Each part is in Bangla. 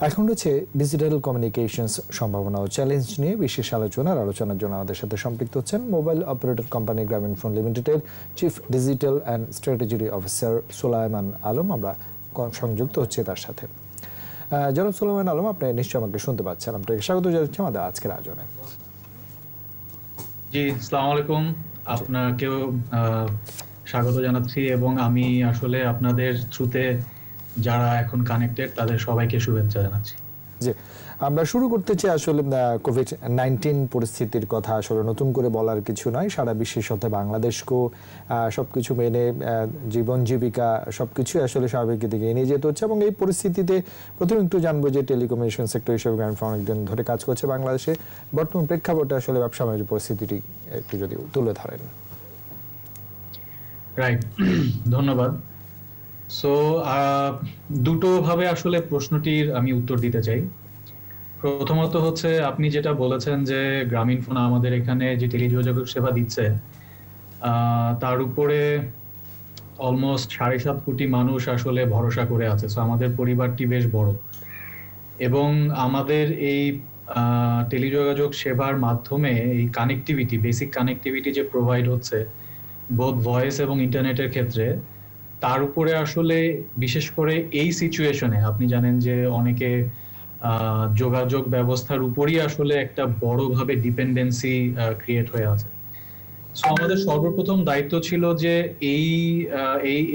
এখন হচ্ছে ডিজিটাল কমিউনিকেশনস সম্ভাবনা ও চ্যালেঞ্জ নিয়ে বিশেষ আলোচনার জন্য আমাদের সাথে সম্পৃক্ত হচ্ছেন মোবাইল অপারেটর কোম্পানি গ্রামীণফোন লিমিটেডের chief digital and strategy officer Sulaiman Alam. আমরা সংযুক্ত হচ্ছে তার সাথে। জনাব সুলাইমান আলম, আপনি নিশ্চয়ই আমাকে শুনতে পাচ্ছেন। আপনাকে স্বাগত জানাচ্ছি আমাদের আজকের আয়োজনে। জি, আসসালামু আলাইকুম। আপনাকেও স্বাগত জানাচ্ছি এবং আমি আসলে আপনাদের থ্রুতে যারা এখন কানেক্টেড তাদের সবাইকে শুভেচ্ছা জানাচ্ছি। জি, আমরা শুরু করতে চাই আসলে কোভিড-19 পরিস্থিতির কথা। আসলে নতুন করে বলার কিছু নয়, সারা বিশ্বের সাথে বাংলাদেশকেও সবকিছু মেনে জীবন জীবিকা সবকিছু আসলে স্বাভাবিক দিকে নিয়ে যেতে হচ্ছে। এবং এই পরিস্থিতিতে প্রথমে একটু জানবো যে টেলিকমিউনিকেশন সেক্টর হিসেবে গ্রামীণফোন অনেকদিন ধরে কাজ করছে বাংলাদেশে, বর্তমান প্রেক্ষাপটে আসলে ব্যবসা বাণিজ্য পরিস্থিতিটি একটু যদি তুলে ধরেন। রাইট, ধন্যবাদ। সো দুটো ভাবে আসলে প্রশ্নটির আমি উত্তর দিতে চাই। প্রথমত হচ্ছে আপনি যেটা বলেছেন যে গ্রামীণফোন আমাদের এখানে যে টেলিযোগাযোগ সেবা দিচ্ছে তার উপরে অলমোস্ট 7.5 কোটি মানুষ আসলে ভরসা করে আছে। সো আমাদের পরিবারটি বেশ বড় এবং আমাদের এই টেলিযোগাযোগ সেবার মাধ্যমে এই কানেক্টিভিটি, বেসিক কানেক্টিভিটি যে প্রোভাইড হচ্ছে বোথ ভয়েস এবং ইন্টারনেটের ক্ষেত্রে, তার উপরে আসলে বিশেষ করে এই সিচুয়েশনে আপনি জানেন যে অনেকে যোগাযোগ ব্যবস্থার উপরই আসলে একটা বড়ভাবে ডিপেন্ডেন্সি ক্রিয়েট হয়ে আছে। সো আমাদের সর্বপ্রথম দায়িত্ব ছিল যে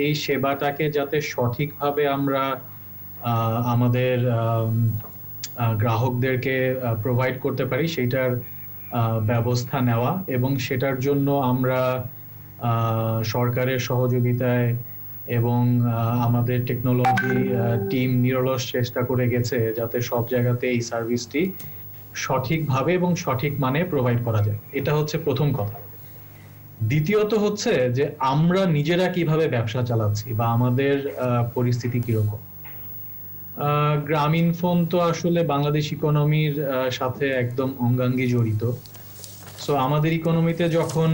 এই সেবাটাকে যাতে সঠিকভাবে আমরা আমাদের গ্রাহকদেরকে প্রোভাইড করতে পারি সেইটার ব্যবস্থা নেওয়া, এবং সেটার জন্য আমরা সরকারের সহযোগিতায় এবং আমাদের টেকনোলজি টিম নিরলস চেষ্টা করে গেছে যাতে সব জায়গাতে এই সার্ভিসটি সঠিকভাবে এবং সঠিক মানে প্রোভাইড করা যায়। এটা হচ্ছে প্রথম কথা। দ্বিতীয়ত হচ্ছে যে আমরা নিজেরা কিভাবে ব্যবসা চালাচ্ছি বা আমাদের পরিস্থিতি কিরকম। গ্রামীণফোন তো আসলে বাংলাদেশ ইকোনমির সাথে একদম অঙ্গাঙ্গি জড়িত। সো আমাদের ইকোনমিতে যখন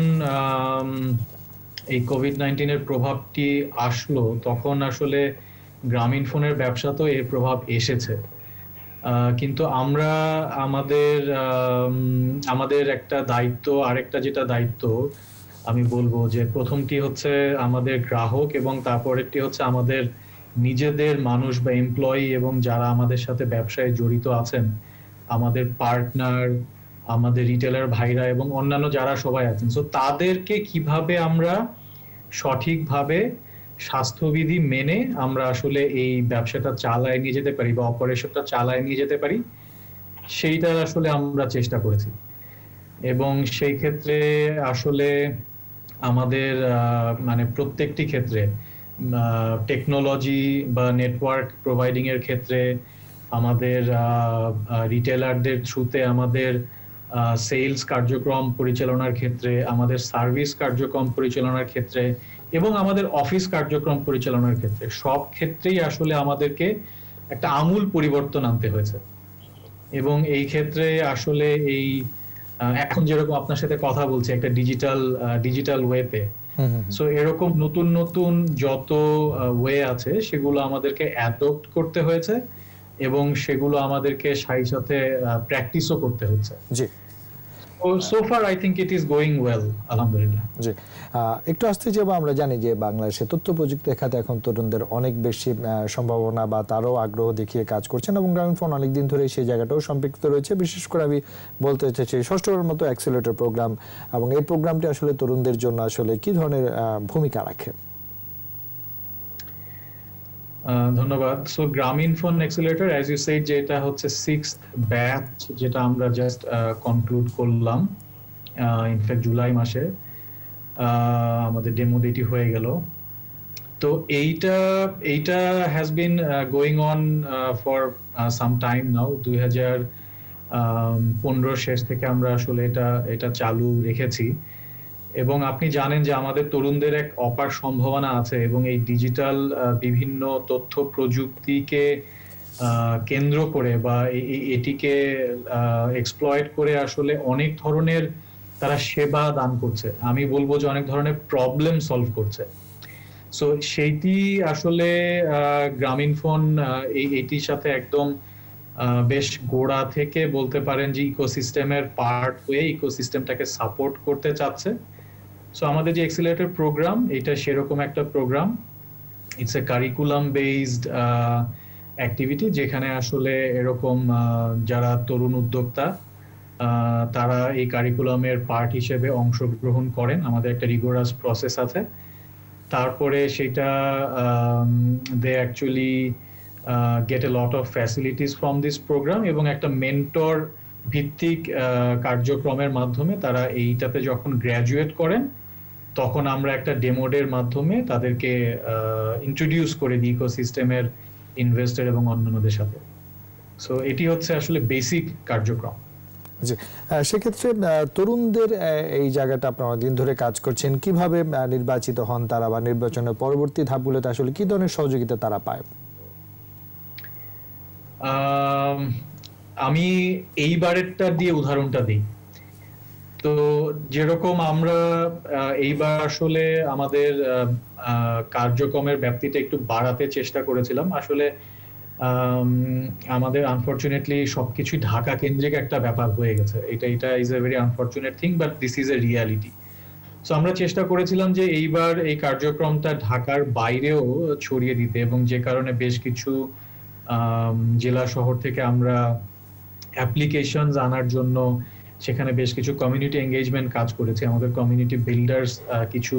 এই কোভিড-19 এর প্রভাবটি আসলো তখন আসলে গ্রামীণফোনের ব্যবসা তো এর প্রভাব এসেছে, কিন্তু আমরা আমাদের একটা দায়িত্ব, আরেকটা যেটা দায়িত্ব আমি বলবো যে প্রথমটি হচ্ছে আমাদের গ্রাহক এবং তারপরেরটি হচ্ছে আমাদের নিজেদের মানুষ বা এমপ্লয়ি এবং যারা আমাদের সাথে ব্যবসায় জড়িত আছেন, আমাদের পার্টনার, আমাদের রিটেলার ভাইরা এবং অন্যান্য যারা সবাই আছেন। সো তাদেরকে কিভাবে আমরা সঠিকভাবে স্বাস্থ্যবিধি মেনে আমরা আসলে এই ব্যবসাটা চালায় নিয়ে যেতে পারি বা অপারেশনটা চালায় নিয়ে যেতে পারি, সেইটা আসলে আমরা চেষ্টা করেছি। এবং সেই ক্ষেত্রে আসলে আমাদের মানে প্রত্যেকটি ক্ষেত্রে টেকনোলজি বা নেটওয়ার্ক প্রোভাইডিং এর ক্ষেত্রে, আমাদের রিটেলারদের থ্রুতে আমাদের সেলস কার্যক্রম পরিচালনার ক্ষেত্রে, আমাদের সার্ভিস কার্যক্রম পরিচালনার ক্ষেত্রে এবং আমাদের অফিস কার্যক্রম পরিচালনার ক্ষেত্রে, সব ক্ষেত্রেই আসলে আমাদেরকে একটা আমূল পরিবর্তন আনতে হয়েছে। এবং এই ক্ষেত্রে আসলে এই এখন যেরকম আপনার সাথে কথা বলছি একটা ডিজিটাল ওয়েতে, সো এরকম নতুন নতুন যত ওয়ে আছে সেগুলো আমাদেরকে অ্যাডপ্ট করতে হয়েছে এবং সেগুলো আমাদেরকে সেই সাথে প্র্যাকটিসও করতে হচ্ছে। জি, so far I think it is going well, আলহামদুলিল্লাহ। জি, একটু আসতে যাবো। আমরা জানি যে বাংলাদেশে তথ্য প্রযুক্তি খাতে এখন তরুণদের অনেক বেশি সম্ভাবনা বা তারও আগ্রহ দেখিয়ে কাজ করছেন এবং গ্রামীণফোন অনেকদিন ধরে সেই জায়গাটাও সম্পৃক্ত রয়েছে। বিশেষ করে আমি বলতে চাইছি ষষ্ঠবারের মতো অ্যাক্সিলারেটর প্রোগ্রাম, এবং এই প্রোগ্রামটি আসলে তরুণদের জন্য আসলে কি ধরনের ভূমিকা রাখে? ধন্যবাদ। So Grameenphone accelerator, as you said, যে এটা হচ্ছে 6th ব্যাচ যেটা আমরা জাস্ট কনক্লুড করলাম ইনফ্যাক্ট জুলাই মাসে আমাদের ডেমো ডেটি হয়ে গেল। তো এইটা has been going on for some time now. 2015 শেষ থেকে আমরা আসলে এটা চালু রেখেছি এবং আপনি জানেন যে আমাদের তরুণদের এক অপার সম্ভাবনা আছে এবং এই ডিজিটাল বিভিন্ন তথ্য প্রযুক্তিকে কেন্দ্র করে বা এটিকে এক্সপ্লয়েট করে আসলে অনেক ধরনের তারা সেবা দান করছে। আমি বলবো যে অনেক ধরনের প্রবলেম সলভ করছে। সো সেইটি আসলে গ্রামীণফোন এটির সাথে একদম বেশ গোড়া থেকে বলতে পারেন যে ইকোসিস্টেমের পার্ট হয়ে ইকোসিস্টেমটাকে সাপোর্ট করতে চাচ্ছে। সো আমাদের যে এক্সিলারেটর প্রোগ্রাম, এটা সেরকম একটা program. It's a curriculum based activity, যেখানে আসলে এরকম যারা তরুণ উদ্যোক্তা তারা এই কারিকুলামের পার্ট হিসেবে অংশগ্রহণ করেন। আমাদের একটা রিগোরাস প্রসেস আছে। তারপরে সেটা they actually get a lot of facilities from this program, এবং একটা মেন্টর ভিত্তিক কার্যক্রমের মাধ্যমে তারা এইটাতে যখন গ্র্যাজুয়েট করেন, তখন আমরা একটা ডেমোডের মাধ্যমে তাদেরকে ইন্ট্রোডিউস করে দিই ইকোসিস্টেমের ইনভেস্টর এবং অন্যান্যদের সাথে। সো এটি হচ্ছে আসলে বেসিক কার্যক্রম। সেক্ষেত্রে তরুণদের এই জায়গাটা আপনারা অনেকদিন ধরে কাজ করছেন, কিভাবে নির্বাচিত হন তারা, বা নির্বাচনের পরবর্তী ধাপগুলোতে আসলে কি ধরনের সহযোগিতা তারা পায়? আমি এইবারেরটা দিয়ে উদাহরণটা দিই। তো যেরকম আমরা এইবার আসলে আমাদের কার্যক্রমের ব্যাপ্তিটা একটু বাড়াতে চেষ্টা করেছিলাম। আসলে আমাদের আনফরচুনেটলি সবকিছু ঢাকা কেন্দ্রিক একটা ব্যাপার হয়ে গেছে। এটা is a very unfortunate thing, but this is A reality. So আমরা চেষ্টা করেছিলাম যে এইবার এই কার্যক্রমটা ঢাকার বাইরেও ছড়িয়ে দিতে, এবং যে কারণে বেশ কিছু জেলা শহর থেকে আমরা অ্যাপ্লিকেশন আনার জন্য সেখানে বেশ কিছু কমিউনিটি এঙ্গেজমেন্ট কাজ করেছি। আমাদের কমিউনিটি বিল্ডার্স কিছু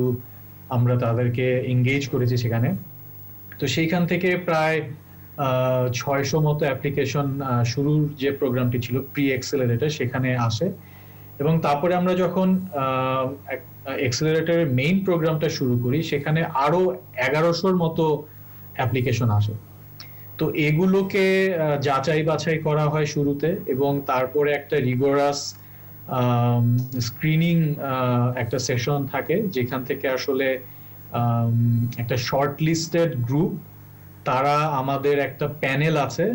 আমরা তাদেরকে এঙ্গেজ করেছি সেখানে। তো সেইখান থেকে প্রায় 600 মতো অ্যাপ্লিকেশন শুরুর যে প্রোগ্রামটি ছিল প্রি এক্সেলারেটর, সেখানে আসে। এবং তারপরে আমরা যখন এক্সেলারেটরের মেইন প্রোগ্রামটা শুরু করি, সেখানে আরো 1100-র মতো অ্যাপ্লিকেশন আসে। তো এগুলোকে যাচাই বাছাই করা হয় শুরুতে, এবং তারপরে একটা রিগোরাস স্ক্রিনিং একটা সেশন থাকে, যেখান থেকে আসলে একটা শর্ট লিস্টেড গ্রুপ, তারা আমাদের একটা প্যানেল আছে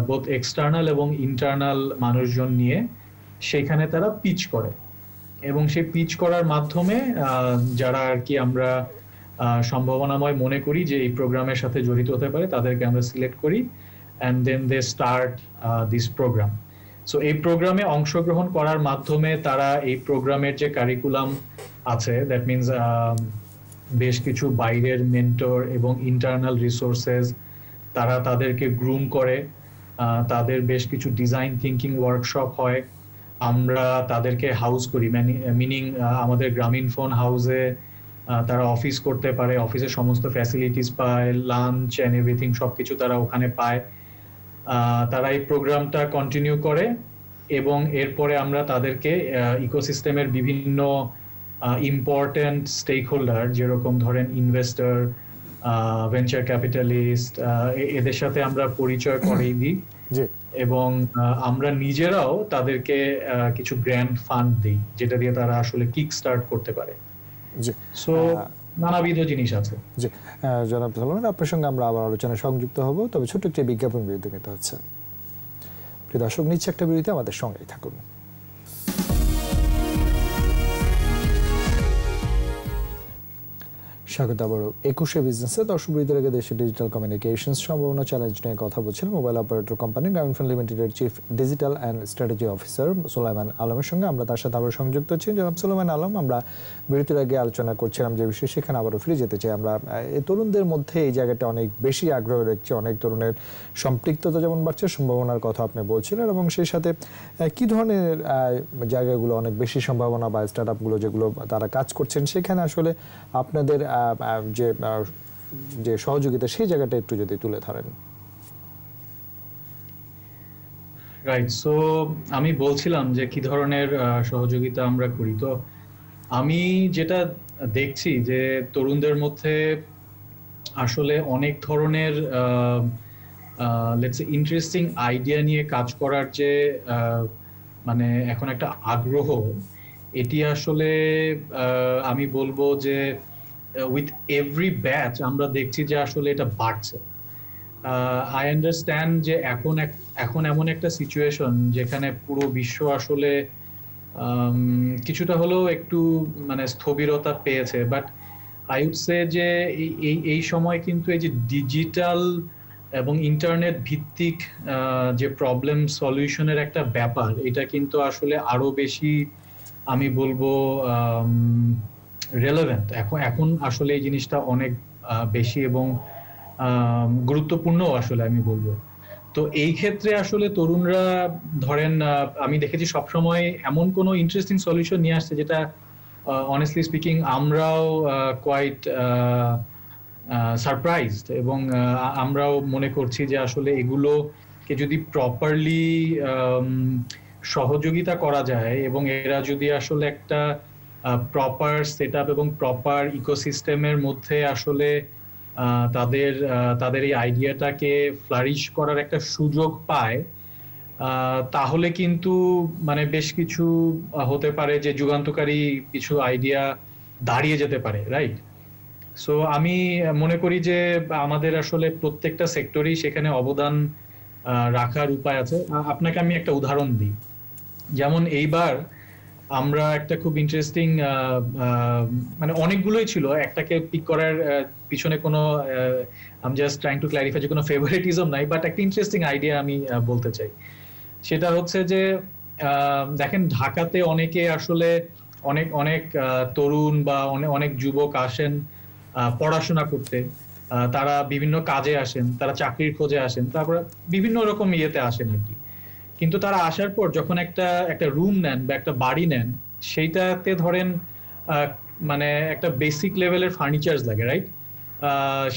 বোথ এক্সটার্নাল এবং ইন্টারনাল মানুষজন নিয়ে, সেখানে তারা পিচ করে, এবং সেই পিচ করার মাধ্যমে যারা আর কি আমরা সম্ভাবনাময় মনে করি যে এই প্রোগ্রামের সাথে জড়িত হতে পারে, তাদেরকে আমরা সিলেক্ট করি, and then they start this program. So এই প্রোগ্রামে অংশগ্রহণ করার মাধ্যমে তারা এই প্রোগ্রামের যে কারিকুলাম আছে, দ্যাট মিনস বেশ কিছু বাইরের মেন্টর এবং ইন্টারনাল রিসোর্সেস, তারা তাদেরকে গ্রুম করে, তাদের বেশ কিছু ডিজাইন থিঙ্কিং ওয়ার্কশপ হয়, আমরা তাদেরকে হাউস করি, মিনিং আমাদের গ্রামীণ ফোন হাউসে তারা অফিস করতে পারে, অফিসের সমস্ত ফ্যাসিলিটিস পায়, লাঞ্চ এন্ড এভরিথিং সবকিছু তারা ওখানে পায়। তারা এই প্রোগ্রামটা কন্টিনিউ করে, এবং এরপরে আমরা তাদেরকে ইকোসিস্টেমের বিভিন্ন ইম্পর্টেন্ট স্টেক হোল্ডার, যেরকম ধরেন ইনভেস্টর, ভেঞ্চার ক্যাপিটালিস্ট, এদের সাথে আমরা পরিচয় করিয়ে দিই, এবং আমরা নিজেরাও তাদেরকে কিছু গ্র্যান্ট ফান্ড দিই, যেটা দিয়ে তারা আসলে কিক স্টার্ট করতে পারে। সো নানাবিধ জিনিস আছে। জি, জনাব সালমান, আপনার সঙ্গে আমরা আবার আলোচনায় সংযুক্ত হব, তবে ছোট্ট একটি বিজ্ঞাপন বিরতি নিতে হচ্ছে। প্রিয় দর্শক, নিচ্ছে একটা বিরতি, আমাদের সঙ্গেই থাকুন। স্বাগত আবারও 21শে বিজনেসে। দর্শক বিরতির আগে দেশের ডিজিটাল কমিউনিকেশনস সম্ভাবনা চ্যালেঞ্জ নিয়ে কথা বলছেন মোবাইল অপারেটর কোম্পানি গ্রামীণফোন লিমিটেডের chief digital and strategy officer Sulaiman আলমের সঙ্গে। আমরা তার সাথে আবার সংযুক্ত হচ্ছি। জনাব সুলাইমান আলম, আমরা বিরতির আগে আলোচনা করছিলাম যে বিষয়ে, সেখানে আবারও ফিরে যেতে চাই। আমরা এই তরুণদের মধ্যে এই জায়গাটা অনেক বেশি আগ্রহ দেখছি, অনেক তরুণের সম্পৃক্ততা যেমন বাড়ছে, সম্ভাবনার কথা আপনি বলছিলেন, এবং সেই সাথে কি ধরনের জায়গাগুলো অনেক বেশি সম্ভাবনা বা স্টার্ট আপগুলো যেগুলো তারা কাজ করছেন, সেখানে আসলে আপনাদের যে সহযোগিতা, সেই জায়গাটা একটু যদি তুলে ধরেন। রাইট, সো আমি বলছিলাম যে কি ধরনের সহযোগিতা আমরা করি। তো আমি যেটা দেখছি যে তরুণদের মধ্যে আসলে অনেক ধরনের লেটস সে ইন্টারেস্টিং আইডিয়া নিয়ে কাজ করার যে মানে এখন একটা আগ্রহ, এটি আসলে আমি বলবো যে উইথ এভরি ব্যাচ আমরা দেখছি যে আসলে এটা বাড়ছে। আই আন্ডারস্ট্যান্ড যে এখন এমন একটা সিচুয়েশন যেখানে পুরো বিশ্ব আসলে কিছুটা হলেও একটু মানে স্থবিরতা পেয়েছে, বাট আই উড সে যে এই সময় কিন্তু এই যে ডিজিটাল এবং ইন্টারনেট ভিত্তিক যে প্রবলেম সলিউশনের একটা ব্যাপার, এটা কিন্তু আসলে আরো বেশি আমি বলবো রেলেভেন্ট। এখন আসলে এই জিনিসটা অনেক বেশি এবং গুরুত্বপূর্ণ আসলে আমি বলবো। তো এই ক্ষেত্রে আসলে তরুণরা ধরেন আমি দেখেছি সবসময় এমন কোনো ইন্টারেস্টিং সলিউশন নিয়ে আসছে যেটা অনেস্টলি স্পিকিং আমরাও কোয়াইট সারপ্রাইজড, এবং আমরাও মনে করছি যে আসলে এগুলোকে যদি প্রপারলি সহযোগিতা করা যায় এবং এরা যদি আসলে একটা প্রপার সেটআপ এবং প্রপার ইকোসিস্টেমের মধ্যে আসলে তাদের এই আইডিয়াটাকে ফ্লারিশ করার একটা সুযোগ পায়, তাহলে কিন্তু মানে বেশ কিছু হতে পারে যে যুগান্তকারী কিছু আইডিয়া দাঁড়িয়ে যেতে পারে, রাইট? সো আমি মনে করি যে আমাদের আসলে প্রত্যেকটা সেক্টরেই সেখানে অবদান রাখার উপায় আছে। আপনাকে আমি একটা উদাহরণ দিই। যেমন এইবার আমরা একটা খুব ইন্টারেস্টিং মানে অনেকগুলোই ছিল, একটাকে পিক করার পিছনে কোনো I am just trying to clarify যে কোনো ফেভারিটিজম নাই, বাট একটা ইন্টারেস্টিং আইডিয়া আমি বলতে চাই। সেটা হচ্ছে যে দেখেন ঢাকাতে অনেকে আসলে অনেক অনেক তরুণ বা অনেক যুবক আসেন পড়াশোনা করতে, তারা বিভিন্ন কাজে আসেন, তারা চাকরির খোঁজে আসেন, তারপরে বিভিন্ন রকম ইয়েতে আসেন আর কি। কিন্তু তারা আসার পর যখন একটা রুম নেন বা একটা বাড়ি নেন, সেইটাতে ধরেন মানে একটা বেসিক লেভেলের ফার্নিচার্স লাগে, রাইট?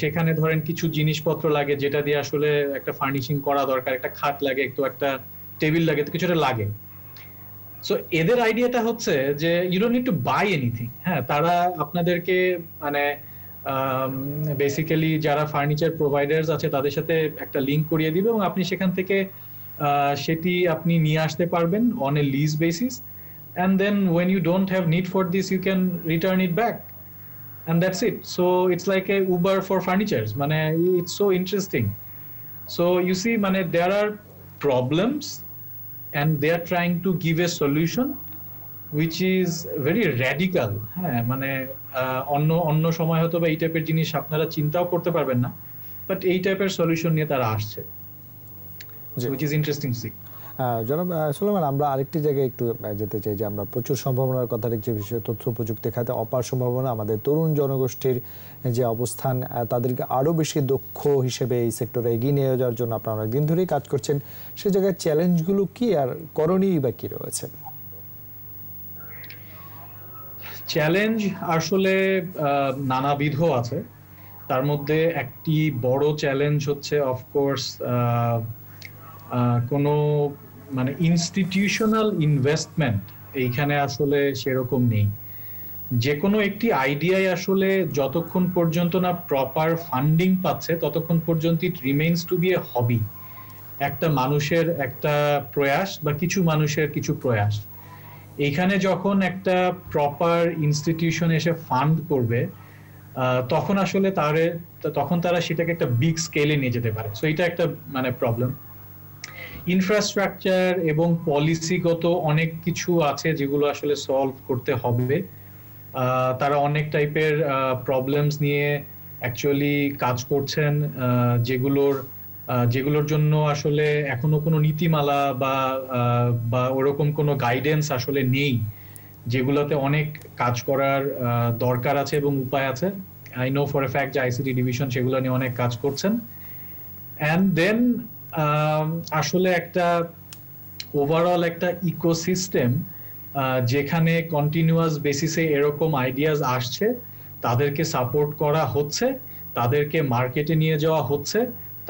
সেখানে ধরেন কিছু জিনিসপত্র লাগে যেটা দিয়ে আসলে একটা ফার্নিশিং করা দরকার, একটা খাট লাগে, একটু একটা টেবিল লাগে, তো কিছুটা লাগে। সো এদের আইডিয়াটা হচ্ছে যে you don't need to buy anything. হ্যাঁ, তারা আপনাদেরকে মানে বেসিক্যালি যারা ফার্নিচার প্রোভাইডার্স আছে তাদের সাথে একটা লিংক করিয়ে দিবে এবং আপনি সেখান থেকে সেটি আপনি নিয়ে আসতে পারবেন on a lease basis, and then when you don't have need for this you can return it back, and that's it. So it's like a Uber for furnitures, মানে it's so interesting. So you see, মানে there are problems and they are trying to give a solution which is very radical. হ্যাঁ, মানে অন্য সময় হয়তো বা এই টাইপের জিনিস আপনারা চিন্তাও করতে পারবেন না, বাট এই টাইপের সলিউশন নিয়ে তারা আসছে, which is interesting to see. জনাব সুলাইমান, আমরা আরেকটি জায়গায় একটু যেতে চাই যে আমরা প্রচুর সম্ভাবনার কথা দেখছি, বিশেষ তথ্য প্রযুক্তি খাতে অপার সম্ভাবনা, আমাদের তরুণ জনগোষ্ঠীর যে অবস্থান তাদেরকে আরও বেশি দক্ষ হিসেবে এই সেক্টরে এগিয়ে নিয়ে যাওয়ার জন্য আপনারা অনেকদিন ধরেই কাজ করছেন। সে জায়গায় চ্যালেঞ্জগুলো কি আর করণীয় বা কি রয়েছে? চ্যালেঞ্জ আসলে নানাবিধ আছে। তার মধ্যে একটি বড় চ্যালেঞ্জ হচ্ছে অফকোর্স কোনো মানে ইনস্টিটিউশনাল ইনভেস্টমেন্ট এইখানে আসলে সেরকম নেই। যে কোনো একটি আইডিয়ায় আসলে যতক্ষণ পর্যন্ত না প্রপার ফান্ডিং পাচ্ছে ততক্ষণ পর্যন্ত ইট রিমেইনস টু বি এ হবি, একটা মানুষের একটা প্রয়াস বা কিছু মানুষের কিছু প্রয়াস। এইখানে যখন একটা প্রপার ইনস্টিটিউশন এসে ফান্ড করবে তখন আসলে তখন তারা সেটাকে একটা বিগ স্কেলে নিয়ে যেতে পারে। সো এটা একটা মানে প্রবলেম। ইনফ্রাস্ট্রাকচার এবং পলিসিগত অনেক কিছু আছে যেগুলো আসলে সলভ করতে হবে। তারা অনেক টাইপের প্রবলেমস নিয়ে অ্যাকচুয়ালি কাজ করছেন, যেগুলোর জন্য আসলে এখনো কোনো নীতিমালা বা ওরকম কোনো গাইডেন্স আসলে নেই, যেগুলোতে অনেক কাজ করার দরকার আছে এবং উপায় আছে। I know for a fact যে আইসিটি ডিভিশন সেগুলো নিয়ে অনেক কাজ করছেন। অ্যান্ড দেন আসলে একটা ওভারঅল একটা ইকোসিস্টেম যেখানে কন্টিনিউয়াস বেসিসে এরকম আইডিয়াস আসছে, তাদেরকে সাপোর্ট করা হচ্ছে, তাদেরকে মার্কেটে নিয়ে যাওয়া হচ্ছে,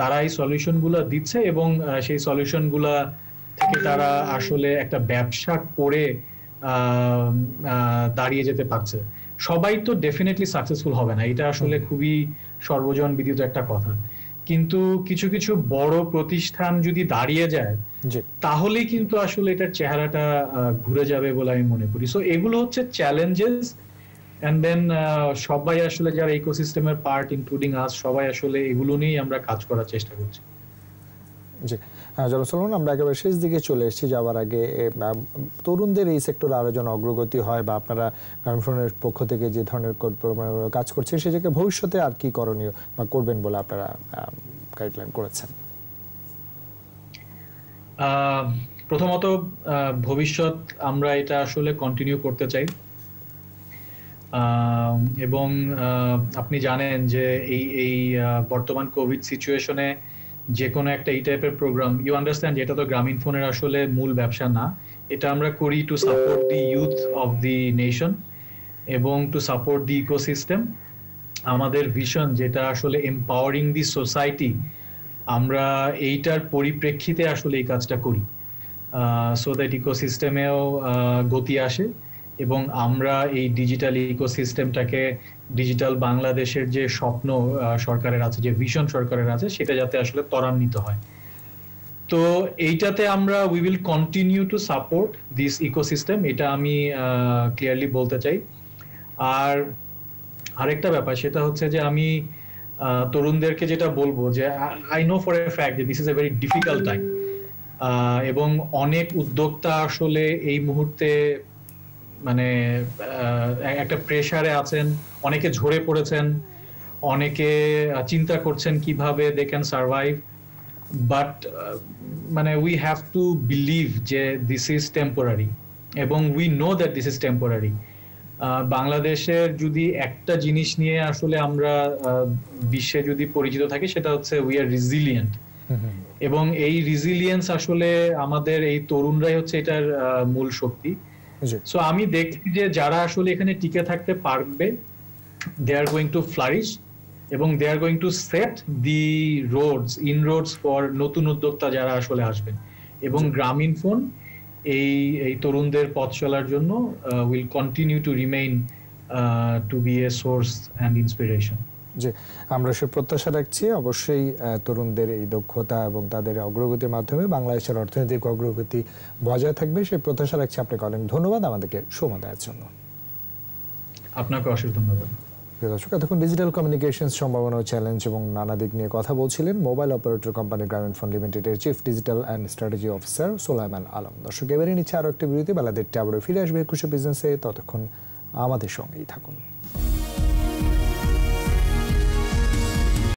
তারা এই সলিউশনগুলো দিচ্ছে এবং সেই সলিউশনগুলো থেকে তারা আসলে একটা ব্যবসা করে দাঁড়িয়ে যেতে পারছে। সবাই তো ডেফিনেটলি সাকসেসফুল হবে না, এটা আসলে খুবই সর্বজন বিদিত একটা কথা, কিন্তু কিছু কিছু বড় প্রতিষ্ঠান যদি দাঁড়িয়ে যায় তাহলেই কিন্তু আসলে এটার চেহারাটা ঘুরে যাবে বলে আমি মনে করি। সো এগুলো হচ্ছে চ্যালেঞ্জেস, এন্ড দেন সবাই আসলে যারা ইকোসিস্টেমের পার্ট ইনক্লুডিং আস সবাই আসলে এগুলো নিয়েই আমরা কাজ করার চেষ্টা করছি। জি জনাব সুলাইমান, আমরা একেবারে শেষ দিকে চলে এসেছি। যাওয়ার আগে তরুণদের এই সেক্টরে আরো যেন অগ্রগতি হয় বা আপনারা গ্রামীণফোনের পক্ষ থেকে যে ধরনের কাজ করছেন সে জায়গায় ভবিষ্যতে আর কি করণীয় বা করবেন বলে আপনারা গাইডলাইন করেছেন? প্রথমত ভবিষ্যৎ আমরা এটা আসলে কন্টিনিউ করতে চাই, এবং আপনি জানেন যে এই বর্তমান কোভিড সিচুয়েশনে যে কোনো একটা এই টাইপের প্রোগ্রাম, ইউ আন্ডারস্ট্যান্ড, এটা তো গ্রামীণ ফোনের আসলে মূল ব্যবসা না, এটা আমরা করি to support the youth of the nation এবং টু সাপোর্ট দি ইকোসিস্টেম। আমাদের ভিশন যেটা আসলে এম্পাওয়ারিং দি সোসাইটি, আমরা এইটার পরিপ্রেক্ষিতে আসলে এই কাজটা করি, সো দ্যাট ইকোসিস্টেমেও গতি আসে এবং আমরা এই ডিজিটাল ইকোসিস্টেমটাকে, ডিজিটাল বাংলাদেশের যে স্বপ্ন সরকারের আছে, যে ভিশন সরকারের আছে, সেটা যাতে আসলে ত্বরান্বিত হয়। তো এইটাতে আমরা we will continue to support this ecosystem, এটা আমি ক্লিয়ারলি বলতে চাই। আর আরেকটা ব্যাপার সেটা হচ্ছে যে আমি তরুণদেরকে যেটা বলবো যে I know for a fact যে this is a very difficult time, এবং অনেক উদ্যোক্তা আসলে এই মুহূর্তে মানে একটা প্রেসারে আছেন, অনেকে ঝরে পড়েছেন, অনেকে চিন্তা করছেন কিভাবে দে ক্যান সার্ভাইভ, বাট মানে উই হ্যাভ টু বিলিভ যে দিস ইজ টেম্পোরারি, এবং we know that this is temporary. বাংলাদেশের যদি একটা জিনিস নিয়ে আসলে আমরা বিশ্বে যদি পরিচিত থাকি, সেটা হচ্ছে উই আর রিজিলিয়েন্ট, এবং এই রিজিলিয়েন্স আসলে আমাদের এই তরুণরাই হচ্ছে এটার মূল শক্তি। সো আমি দেখছি যে যারা আসলে এখানে টিকে থাকতে পারবে, they are going to flourish, এবং they are going to set the roads, inroads for নতুন উদ্যোক্তা যারা আসলে আসবেন, এবং গ্রামীণ ফোন এই তরুণদের পথ চলার জন্য will continue to remain to be a source and inspiration. জি, আমরা সে প্রত্যাশা রাখছি অবশ্যই তরুণদের এই দক্ষতা এবং তাদের অগ্রগতির মাধ্যমে বাংলাদেশের অর্থনৈতিক অগ্রগতি বজায় থাকবে, সেই প্রত্যাশা রাখছি। আপনাকে অনেক ধন্যবাদ আমাদেরকে সময় দেওয়ার জন্য। আপনাকে অশেষ ধন্যবাদ। দর্শক, এতক্ষণ ডিজিটাল কমিউনিকেশনস সম্ভাবনা ও চ্যালেঞ্জ এবং নানা দিক নিয়ে কথা বলছিলেন mobile operator company Grameenphone লিমিটেডের chief digital and strategy officer Solaiman Alam. দর্শক, এবারে নিচ্ছে আরও একটি বিরতি, বেলা 1:30 আবার ফিরে আসবে 21 বিজনেসে। ততক্ষণ আমাদের সঙ্গেই থাকুন।